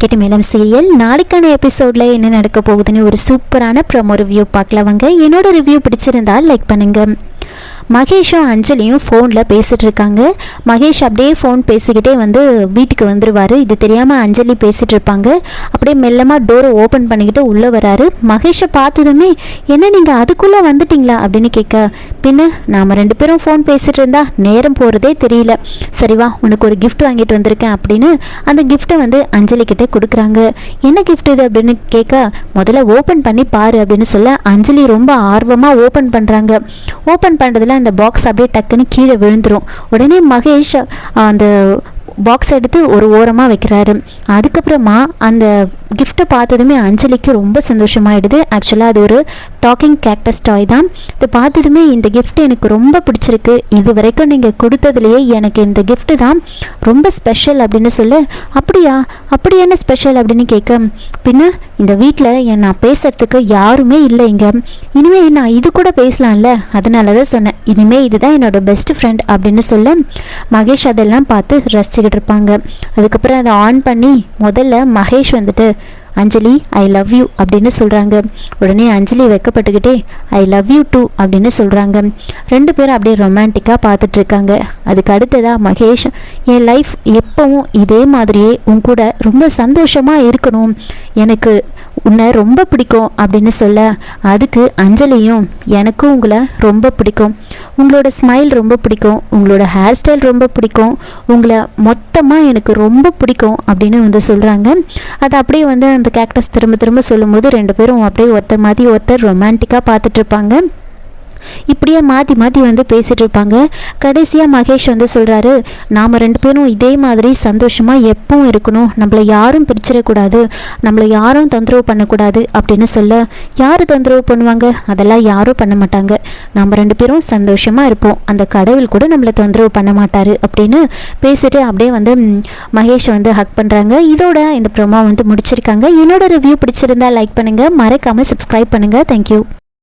கெட்டி மேளம் சீரியல் நாளைக்கான எபிசோடில் என்ன நடக்க போகுதுன்னு ஒரு சூப்பரான ப்ரோமோ ரிவ்யூ பார்க்கலாம் வாங்க. என்னோட ரிவ்யூ பிடிச்சிருந்தால் லைக் பண்ணுங்கள். மகேஷும் அஞ்சலியும் ஃபோனில் பேசிகிட்டு இருக்காங்க. மகேஷ் அப்படியே ஃபோன் பேசிக்கிட்டே வீட்டுக்கு வந்துடுவார். இது தெரியாமல் அஞ்சலி பேசிகிட்டு இருப்பாங்க. அப்படியே மெல்லமாக டோரை ஓப்பன் பண்ணிக்கிட்டு உள்ளே வராரு. மகேஷை பார்த்ததுமே என்ன நீங்கள் அதுக்குள்ளே வந்துட்டிங்களா அப்படின்னு கேட்க, பின்ன நாம் 2 பேரும் ஃபோன் பேசிகிட்டு இருந்தா நேரம் போகிறதே தெரியல. சரிவா, உனக்கு ஒரு கிஃப்ட் வாங்கிட்டு வந்திருக்கேன் அப்படின்னு அந்த கிஃப்ட்டை அஞ்சலி கிட்டே கொடுக்குறாங்க. என்ன கிஃப்ட் இது அப்படின்னு கேட்க, முதல்ல ஓப்பன் பண்ணி பாரு அப்படின்னு சொல்ல அஞ்சலி ரொம்ப ஆர்வமாக ஓப்பன் பண்ணுறாங்க. ஓப்பன் பண்ணுறதுல அந்த பாக்ஸ் அப்படியே டக்குன்னு கீழே விழுந்துடும். உடனே மகேஷ் அந்த பாக்ஸ் எடுத்து ஒரு ஓரமாக வைக்கிறாரு. அதுக்கப்புறமா அந்த கிஃப்ட்டை பார்த்ததுமே அஞ்சலிக்கு ரொம்ப சந்தோஷமாயிடுது. ஆக்சுவலாக அது ஒரு டாக்கிங் கேக்டஸ் டாய் தான். இதை பார்த்ததுமே இந்த கிஃப்ட் எனக்கு ரொம்ப பிடிச்சிருக்கு, இது வரைக்கும் நீங்கள் கொடுத்ததுலேயே எனக்கு இந்த கிஃப்ட்டு தான் ரொம்ப ஸ்பெஷல் அப்படின்னு சொல்ல, அப்படியா, அப்படி என்ன ஸ்பெஷல் அப்படின்னு கேட்க, பின்ன இந்த வீட்டில் நான் பேசுகிறதுக்கு யாருமே இல்லை இங்கே, இனிமேல் நான் இது கூட பேசலாம்ல, அதனால தான் சொன்னேன், இனிமேல் இதுதான் என்னோட பெஸ்ட் ஃப்ரெண்ட் அப்படின்னு சொல்ல மகேஷ் அதெல்லாம் பார்த்து ரசிச்சுக்கிட்டு இருப்பாங்க. அதுக்கப்புறம் அதை ஆன் பண்ணி முதல்ல மகேஷ் அஞ்சலி ஐ லவ் யூ அப்படின்னு சொல்கிறாங்க. உடனே அஞ்சலி வெக்கப்பட்டுக்கிட்டே ஐ லவ் யூ டூ அப்படின்னு சொல்கிறாங்க. 2 பேரும் அப்படியே ரொமான்டிக்காக பார்த்துட்ருக்காங்க. அதுக்கு அடுத்ததாக மகேஷ், என் லைஃப் எப்பவும் இதே மாதிரியே உன் கூட ரொம்ப சந்தோஷமாக இருக்கணும், எனக்கு உன்னை ரொம்ப பிடிக்கும் அப்படின்னு சொல்ல, அதுக்கு அஞ்சலியும் எனக்கும் உங்களை ரொம்ப பிடிக்கும், உங்களோட ஸ்மைல் ரொம்ப பிடிக்கும், உங்களோட ஹேர் ஸ்டைல் ரொம்ப பிடிக்கும், உங்களை மொத்தமாக எனக்கு ரொம்ப பிடிக்கும் அப்படின்னு சொல்கிறாங்க. அது அப்படியே அந்த கேக்டஸ் திரும்ப திரும்ப சொல்லும்போது 2 பேரும் அப்படியே ஒருத்தர் மாதிரி ஒருத்தர் ரொமான்டிக்காக பார்த்துட்ருப்பாங்க. இப்படியே மாற்றி மாற்றி பேசிகிட்டு இருப்பாங்க. கடைசியாக மகேஷ் சொல்கிறாரு, நாம் 2 பேரும் இதே மாதிரி சந்தோஷமாக எப்பவும் இருக்கணும், நம்மளை யாரும் பிரிச்சிடக்கூடாது, நம்மளை யாரும் தொந்தரவு பண்ணக்கூடாது அப்படின்னு சொல்ல, யார் தொந்தரவு பண்ணுவாங்க, அதெல்லாம் யாரும் பண்ண மாட்டாங்க, நம்ம 2 பேரும் சந்தோஷமாக இருப்போம், அந்த கடவுள் கூட நம்மளை தொந்தரவு பண்ண மாட்டார் அப்படின்னு பேசிட்டு அப்படியே மகேஷ் ஹக் பண்ணுறாங்க. இதோட இந்த ப்ரோமோ முடிச்சிருக்காங்க. என்னோட ரிவ்யூ பிடிச்சிருந்தா லைக் பண்ணுங்கள், மறக்காமல் சப்ஸ்கிரைப் பண்ணுங்கள். தேங்க்யூ.